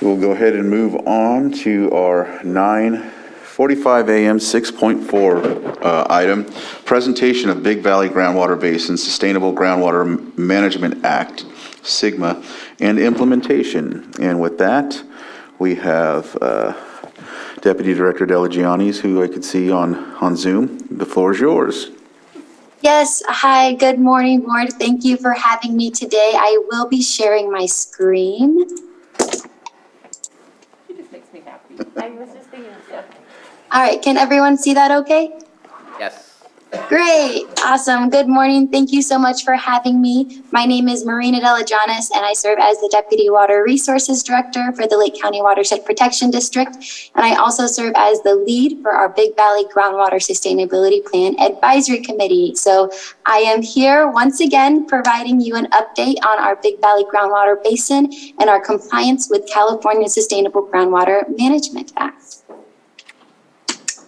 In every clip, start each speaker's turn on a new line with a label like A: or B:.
A: We'll go ahead and move on to our 9:45 a.m. 6.4 item, presentation of Big Valley Groundwater Basin Sustainable Groundwater Management Act, SGMA, and implementation. And with that, we have Deputy Director Delagiannis, who I could see on Zoom. The floor is yours.
B: Yes, hi, good morning, board. Thank you for having me today. I will be sharing my screen.
C: It just makes me happy. I was just thinking of stuff.
B: All right, can everyone see that okay?
C: Yes.
B: Great, awesome. Good morning. Thank you so much for having me. My name is Marina Delagiannis, and I serve as the Deputy Water Resources Director for the Lake County Watershed Protection District. And I also serve as the lead for our Big Valley Groundwater Sustainability Plan Advisory Committee. So I am here once again providing you an update on our Big Valley Groundwater Basin and our compliance with California's Sustainable Groundwater Management Act.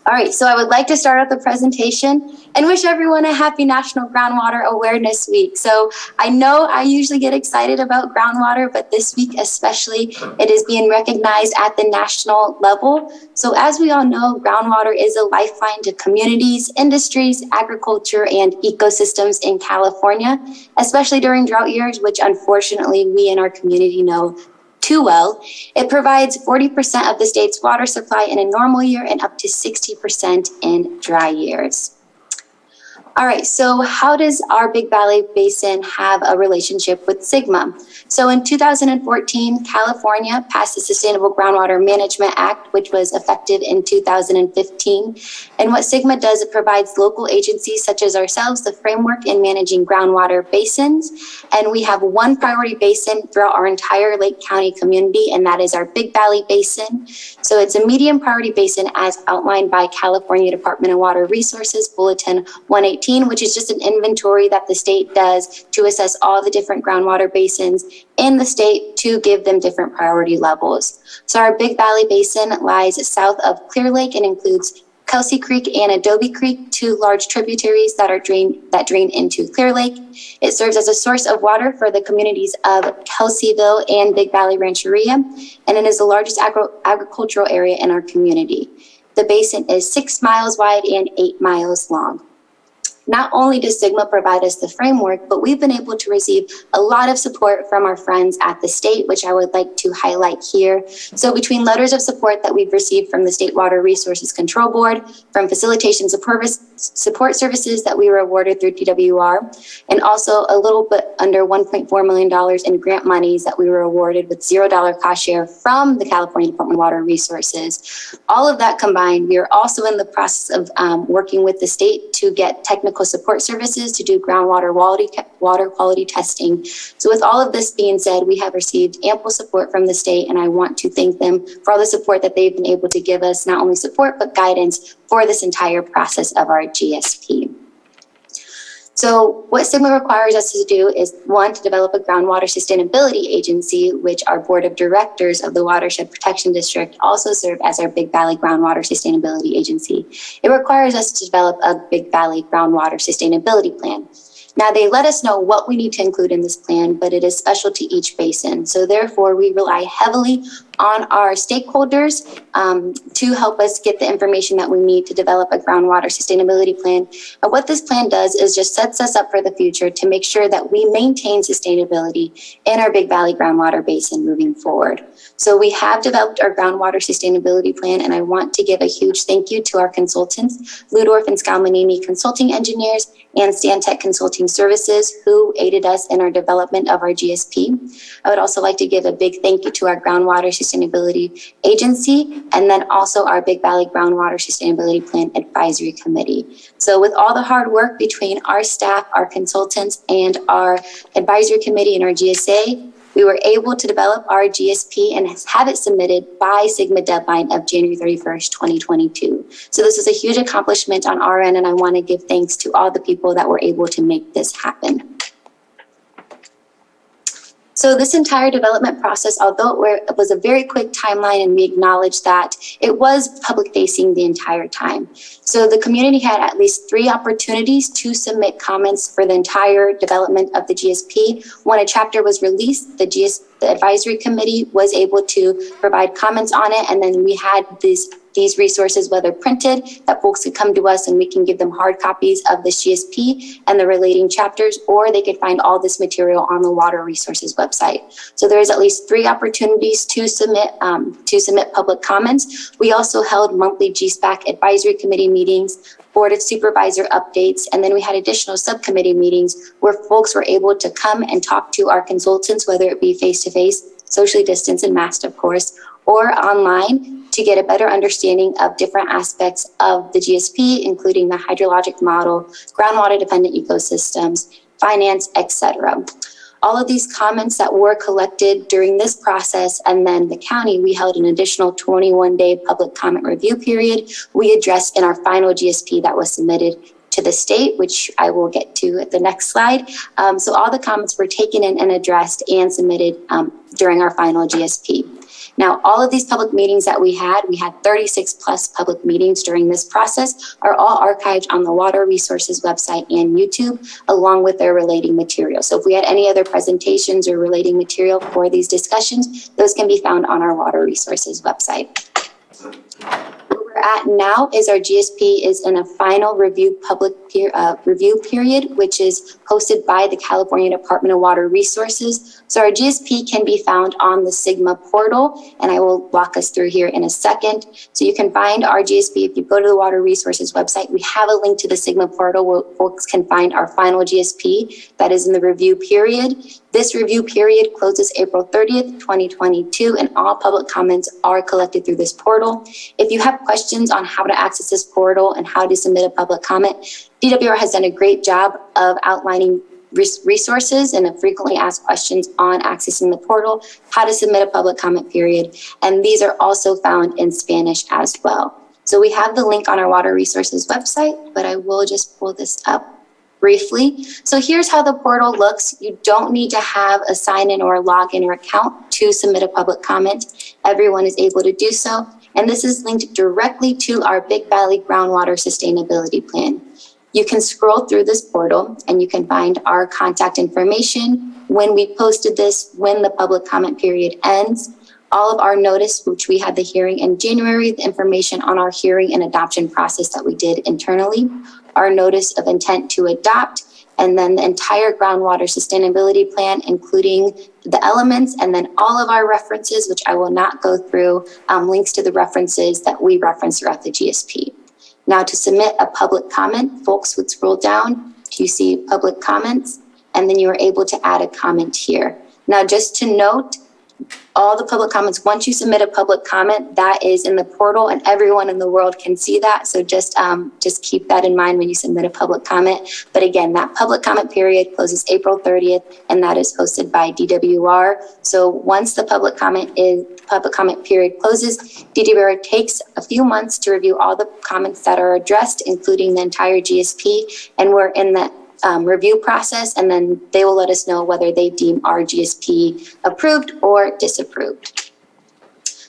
B: All right, so I would like to start out the presentation and wish everyone a happy National Groundwater Awareness Week. So I know I usually get excited about groundwater, but this week especially, it is being recognized at the national level. So as we all know, groundwater is a lifeline to communities, industries, agriculture, and ecosystems in California, especially during drought years, which unfortunately we in our community know too well. It provides 40% of the state's water supply in a normal year and up to 60% in dry years. All right, so how does our Big Valley Basin have a relationship with SGMA? So in 2014, California passed the Sustainable Groundwater Management Act, which was effective in 2015. And what SGMA does, it provides local agencies such as ourselves the framework in managing groundwater basins. And we have one priority basin throughout our entire Lake County community, and that is our Big Valley Basin. So it's a medium priority basin as outlined by California Department of Water Resources Bulletin 118, which is just an inventory that the state does to assess all the different groundwater basins in the state to give them different priority levels. So our Big Valley Basin lies south of Clear Lake and includes Kelsey Creek and Adobe Creek, two large tributaries that drain into Clear Lake. It serves as a source of water for the communities of Kelseyville and Big Valley Rancheria, and it is the largest agricultural area in our community. The basin is 6 miles wide and 8 miles long. Not only does SGMA provide us the framework, but we've been able to receive a lot of support from our friends at the state, which I would like to highlight here. So between letters of support that we've received from the State Water Resources Control Board, from facilitation support services that we were awarded through DWR, and also a little bit under $1.4 million in grant monies that we were awarded with $0 cost share from the California Department of Water Resources. All of that combined, we are also in the process of working with the state to get technical support services to do groundwater water quality testing. So with all of this being said, we have received ample support from the state, and I want to thank them for all the support that they've been able to give us, not only support, but guidance for this entire process of our GSP. So what SGMA requires us to do is, one, to develop a groundwater sustainability agency, which our board of directors of the Watershed Protection District also serve as our Big Valley Groundwater Sustainability Agency. It requires us to develop a Big Valley Groundwater Sustainability Plan. Now, they let us know what we need to include in this plan, but it is special to each basin. So therefore, we rely heavily on our stakeholders to help us get the information that we need to develop a groundwater sustainability plan. And what this plan does is just sets us up for the future to make sure that we maintain sustainability in our Big Valley groundwater basin moving forward. So we have developed our groundwater sustainability plan, and I want to give a huge thank you to our consultants, Ludorf and Scalmanini Consulting Engineers and Stantec Consulting Services, who aided us in our development of our GSP. I would also like to give a big thank you to our Groundwater Sustainability Agency, and then also our Big Valley Groundwater Sustainability Plan Advisory Committee. So with all the hard work between our staff, our consultants, and our advisory committee and our GSA, we were able to develop our GSP and have it submitted by SGMA deadline of January 31st, 2022. So this is a huge accomplishment on our end, and I want to give thanks to all the people that were able to make this happen. So this entire development process, although it was a very quick timeline and we acknowledge that, it was public facing the entire time. So the community had at least 3 opportunities to submit comments for the entire development of the GSP. When a chapter was released, the The advisory committee was able to provide comments on it, and then we had these resources, whether printed, that folks could come to us and we can give them hard copies of the GSP and the relating chapters, or they could find all this material on the Water Resources website. So there is at least 3 opportunities to submit public comments. We also held monthly GSpec Advisory Committee meetings, Board of Supervisor updates, and then we had additional subcommittee meetings where folks were able to come and talk to our consultants, whether it be face-to-face, socially distanced and masked, of course, or online, to get a better understanding of different aspects of the GSP, including the hydrologic model, groundwater dependent ecosystems, finance, etc. All of these comments that were collected during this process, and then the county, we held an additional 21-day public comment review period. We addressed in our final GSP that was submitted to the state, which I will get to at the next slide. So all the comments were taken in and addressed and submitted during our final GSP. Now, all of these public meetings that we had 36 plus public meetings during this process, are all archived on the Water Resources website and YouTube, along with their relating material. So if we had any other presentations or relating material for these discussions, those can be found on our Water Resources website. Where we're at now is our GSP is in a final review review period, which is hosted by the California Department of Water Resources. So our GSP can be found on the SGMA portal, and I will walk us through here in a second. So you can find our GSP if you go to the Water Resources website. We have a link to the SGMA portal where folks can find our final GSP that is in the review period. This review period closes April 30th, 2022, and all public comments are collected through this portal. If you have questions on how to access this portal and how to submit a public comment, DWR has done a great job of outlining resources and frequently asked questions on accessing the portal, how to submit a public comment period, and these are also found in Spanish as well. So we have the link on our Water Resources website, but I will just pull this up briefly. So here's how the portal looks. You don't need to have a sign-in or a login or account to submit a public comment. Everyone is able to do so, and this is linked directly to our Big Valley Groundwater Sustainability Plan. You can scroll through this portal and you can find our contact information, when we posted this, when the public comment period ends, all of our notice, which we had the hearing in January, the information on our hearing and adoption process that we did internally, our notice of intent to adopt, and then the entire groundwater sustainability plan, including the elements, and then all of our references, which I will not go through, links to the references that we reference throughout the GSP. Now, to submit a public comment, folks would scroll down to see public comments, and then you are able to add a comment here. Now, just to note, all the public comments, once you submit a public comment, that is in the portal and everyone in the world can see that. So just keep that in mind when you submit a public comment. But again, that public comment period closes April 30th, and that is hosted by DWR. So once the public comment period closes, DWR takes a few months to review all the comments that are addressed, including the entire GSP, and we're in the review process, and then they will let us know whether they deem our GSP approved or disapproved.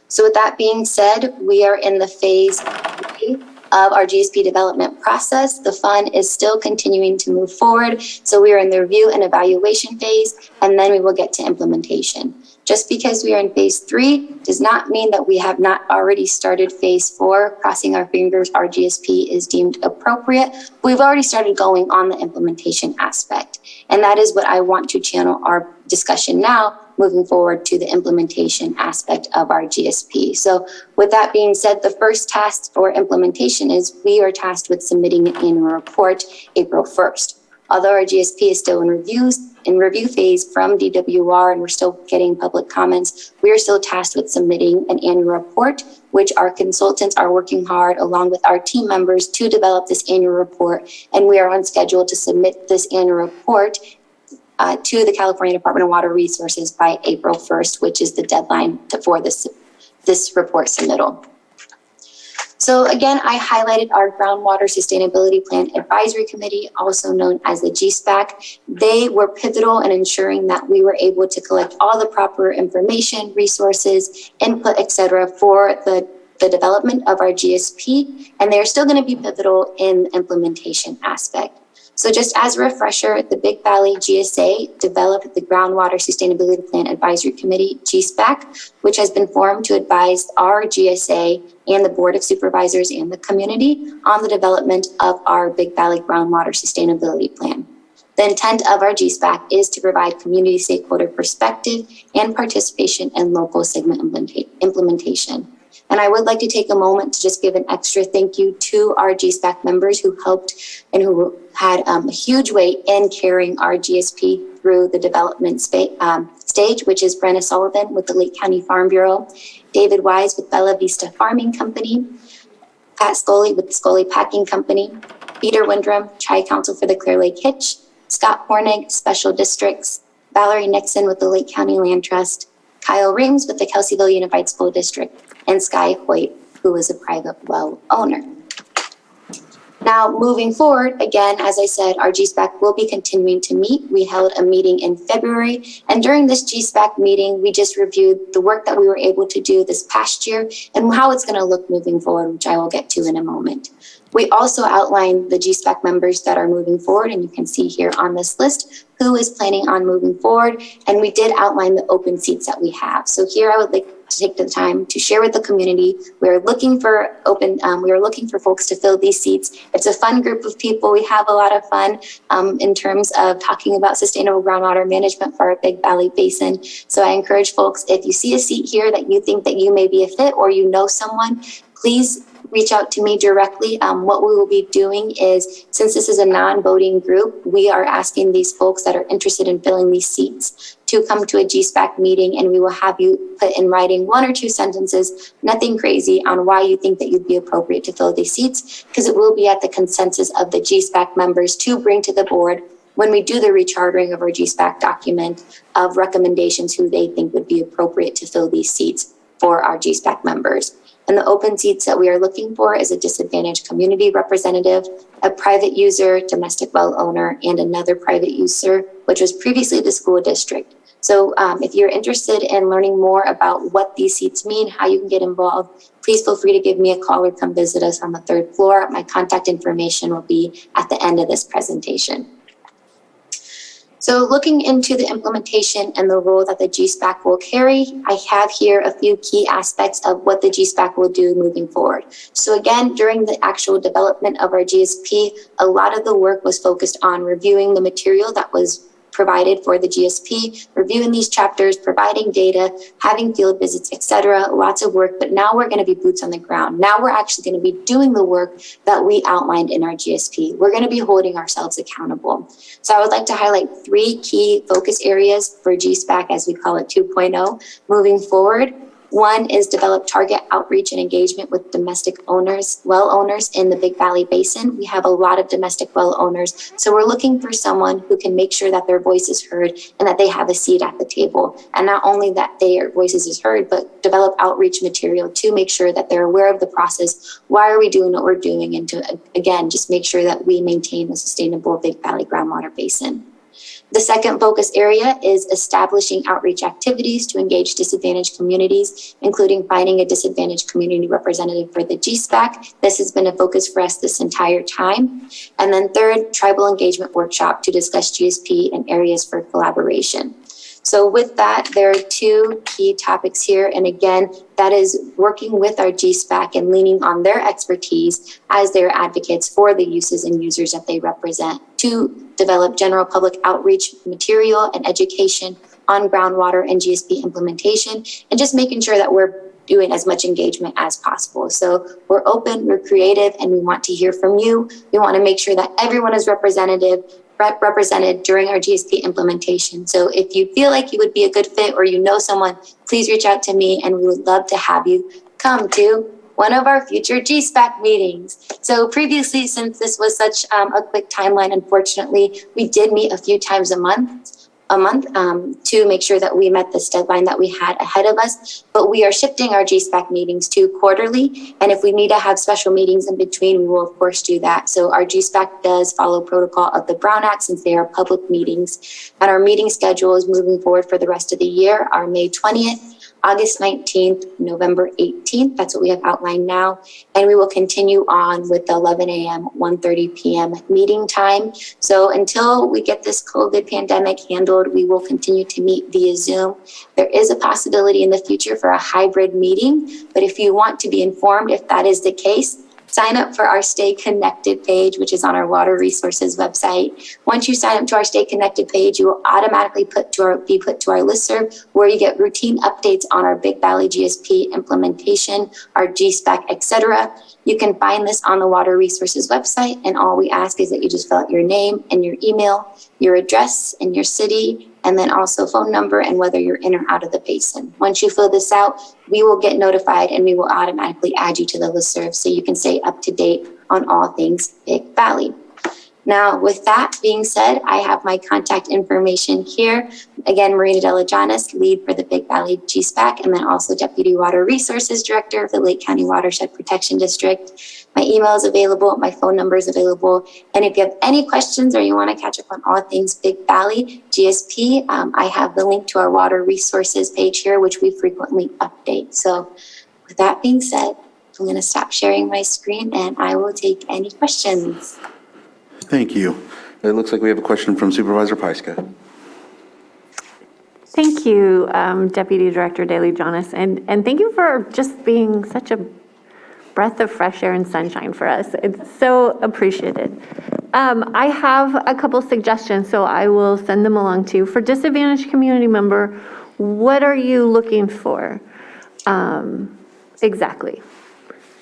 B: So with that being said, we are in the phase 3 of our GSP development process. The fund is still continuing to move forward. So we are in the review and evaluation phase, and then we will get to implementation. Just because we are in phase 3 does not mean that we have not already started phase 4. Crossing our fingers, our GSP is deemed appropriate. We've already started going on the implementation aspect. And that is what I want to channel our discussion now, moving forward to the implementation aspect of our GSP. So with that being said, the first task for implementation is we are tasked with submitting an annual report April 1st. Although our GSP is still in review phase from DWR, and we're still getting public comments, we are still tasked with submitting an annual report, which our consultants are working hard along with our team members to develop this annual report. And we are on schedule to submit this annual report to the California Department of Water Resources by April 1st, which is the deadline for this report submittal. So again, I highlighted our Groundwater Sustainability Plan Advisory Committee, also known as the GSpec. They were pivotal in ensuring that we were able to collect all the proper information, resources, input, et cetera, for the development of our GSP, and they're still going to be pivotal in the implementation aspect. So just as a refresher, the Big Valley GSA developed the Groundwater Sustainability Plan Advisory Committee, GSpec, which has been formed to advise our GSA and the Board of Supervisors and the community on the development of our Big Valley Groundwater Sustainability Plan. The intent of our GSpec is to provide community stakeholder perspective and participation in local segment implementation. And I would like to take a moment to just give an extra thank you to our GSpec members who helped and who had a huge weight in carrying our GSP through the development stage, which is Brenna Sullivan with the Lake County Farm Bureau, David Wise with Bella Vista Farming Company, Pat Scully with the Scully Packing Company, Peter Windrum, Tri-Council for the Clear Lake Hitch, Scott Hornig, Special Districts, Valerie Nixon with the Lake County Land Trust, Kyle Reams with the Kelseyville Unified School District, and Sky Hoyt, who is a private well owner. Now, moving forward, again, as I said, our GSpec will be continuing to meet. We held a meeting in February, and during this GSpec meeting, we just reviewed the work that we were able to do this past year and how it's going to look moving forward, which I will get to in a moment. We also outlined the GSpec members that are moving forward, and you can see here on this list who is planning on moving forward, and we did outline the open seats that we have. So here I would like to take the time to share with the community. We are looking for folks to fill these seats. It's a fun group of people. We have a lot of fun in terms of talking about sustainable groundwater management for our Big Valley Basin. So I encourage folks, if you see a seat here that you think that you may be a fit or you know someone, please reach out to me directly. What we will be doing is, since this is a non-voting group, we are asking these folks that are interested in filling these seats to come to a GSpec meeting, and we will have you put in writing 1 or 2 sentences, nothing crazy, on why you think that you'd be appropriate to fill these seats, because it will be at the consensus of the GSpec members to bring to the board when we do the rechartering of our GSpec document of recommendations who they think would be appropriate to fill these seats for our GSpec members. And the open seats that we are looking for is a disadvantaged community representative, a private user, domestic well owner, and another private user, which was previously the school district. So if you're interested in learning more about what these seats mean, how you can get involved, please feel free to give me a call or come visit us on the 3rd floor. My contact information will be at the end of this presentation. So looking into the implementation and the role that the GSpec will carry, I have here a few key aspects of what the GSpec will do moving forward. So again, during the actual development of our GSP, a lot of the work was focused on reviewing the material that was provided for the GSP, reviewing these chapters, providing data, having field visits, etc. Lots of work, but now we're going to be boots on the ground. Now we're actually going to be doing the work that we outlined in our GSP. We're going to be holding ourselves accountable. So I would like to highlight 3 key focus areas for GSpec, as we call it 2.0, moving forward. One is develop target outreach and engagement with domestic owners, well owners in the Big Valley Basin. We have a lot of domestic well owners. So we're looking for someone who can make sure that their voice is heard and that they have a seat at the table. And not only that their voices is heard, but develop outreach material to make sure that they're aware of the process. Why are we doing what we're doing? And to, again, just make sure that we maintain a sustainable Big Valley groundwater basin. The second focus area is establishing outreach activities to engage disadvantaged communities, including finding a disadvantaged community representative for the GSpec. This has been a focus for us this entire time. And then third, tribal engagement workshop to discuss GSP and areas for collaboration. So with that, there are 2 key topics here. And again, that is working with our GSpec and leaning on their expertise as their advocates for the uses and users that they represent to develop general public outreach material and education on groundwater and GSP implementation, and just making sure that we're doing as much engagement as possible. So we're open, we're creative, and we want to hear from you. We want to make sure that everyone is represented during our GSP implementation. So if you feel like you would be a good fit or you know someone, please reach out to me, and we would love to have you come to one of our future GSpec meetings. So previously, since this was such a quick timeline, unfortunately, we did meet a few times a month to make sure that we met this deadline that we had ahead of us. But we are shifting our GSpec meetings to quarterly. And if we need to have special meetings in between, we will of course do that. So our GSpec does follow protocol of the Brown Act since they are public meetings. And our meeting schedule is moving forward for the rest of the year. Our May 20th August 19th, November 18th. That's what we have outlined now. And we will continue on with the 11 a.m., 1:30 p.m. meeting time. So until we get this COVID pandemic handled, we will continue to meet via Zoom. There is a possibility in the future for a hybrid meeting, but if you want to be informed if that is the case, sign up for our Stay Connected page, which is on our Water Resources website. Once you sign up to our Stay Connected page, you will automatically be put to our listserv, where you get routine updates on our Big Valley GSP implementation, our GSpec, etc. You can find this on the Water Resources website, and all we ask is that you just fill out your name and your email, your address and your city, and then also phone number and whether you're in or out of the basin. Once you fill this out, we will get notified and we will automatically add you to the listserv so you can stay up to date on all things Big Valley. Now, with that being said, I have my contact information here. Again, Marina Delajanis, lead for the Big Valley GSpec, and then also Deputy Water Resources Director for the Lake County Watershed Protection District. My email is available, my phone number is available, and if you have any questions or you want to catch up on all things Big Valley GSP, I have the link to our Water Resources page here, which we frequently update. So with that being said, I'm going to stop sharing my screen and I will take any questions.
A: Thank you. It looks like we have a question from Supervisor Pyska.
D: Thank you, Deputy Director Delajanis, and thank you for just being such a breath of fresh air and sunshine for us. It's so appreciated. I have a couple suggestions, so I will send them along to you. For disadvantaged community member, what are you looking for exactly?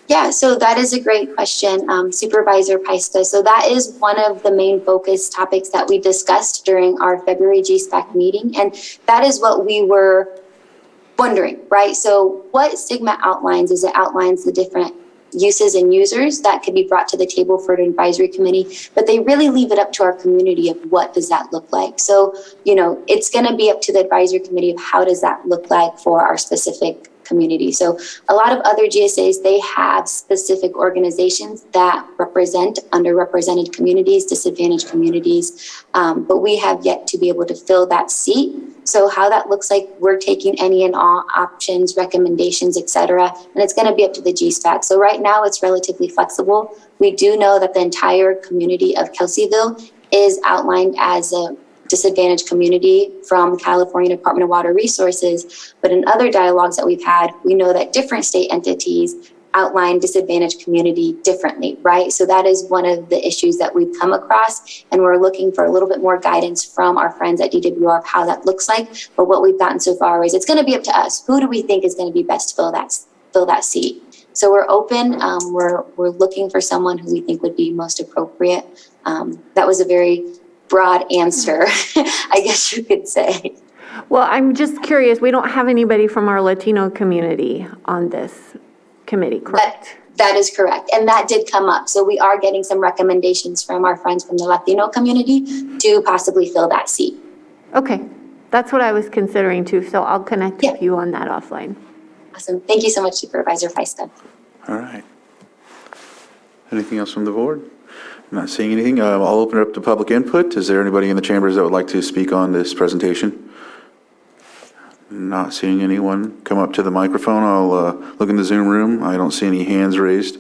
B: Yeah, so that is a great question, Supervisor Pyska. So that is one of the main focus topics that we discussed during our February GSpec meeting. And that is what we were wondering, right? So what SGMA outlines is it outlines the different uses and users that could be brought to the table for an advisory committee, but they really leave it up to our community of what does that look like. So, it's going to be up to the advisory committee of how does that look like for our specific community. So a lot of other GSAs, they have specific organizations that represent underrepresented communities, disadvantaged communities, but we have yet to be able to fill that seat. So how that looks like, we're taking any and all options, recommendations, et cetera, and it's going to be up to the GSpec. So right now it's relatively flexible. We do know that the entire community of Kelseyville is outlined as a disadvantaged community from California Department of Water Resources. But in other dialogues that we've had, we know that different state entities outline disadvantaged community differently, right? So that is one of the issues that we've come across, and we're looking for a little bit more guidance from our friends at DWR of how that looks like. But what we've gotten so far is it's going to be up to us. Who do we think is going to be best to fill that seat? So we're open. We're looking for someone who we think would be most appropriate. That was a very broad answer, I guess you could say.
D: Well, I'm just curious, we don't have anybody from our Latino community on this committee, correct?
B: That is correct. And that did come up. So we are getting some recommendations from our friends from the Latino community to possibly fill that seat.
D: Okay, that's what I was considering too, so I'll connect with you on that offline.
B: Awesome. Thank you so much, Supervisor Pyska.
A: All right. Anything else from the board? Not seeing anything. I'll open it up to public input. Is there anybody in the chambers that would like to speak on this presentation? Not seeing anyone come up to the microphone. I'll look in the Zoom room. I don't see any hands raised.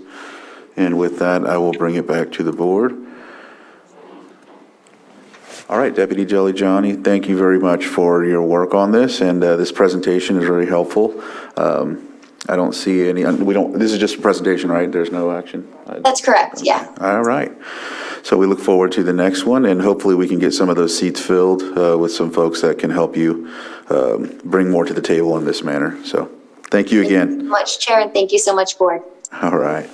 A: And with that, I will bring it back to the board. All right, Deputy Delajanis, thank you very much for your work on this, and this presentation is very helpful. I don't see any, this is just a presentation, right? There's no action?
B: That's correct, yeah.
A: All right. So we look forward to the next one, and hopefully we can get some of those seats filled with some folks that can help you bring more to the table in this manner. So thank you again.
B: Thank you so much, Chair, and thank you so much, Board.
A: All right.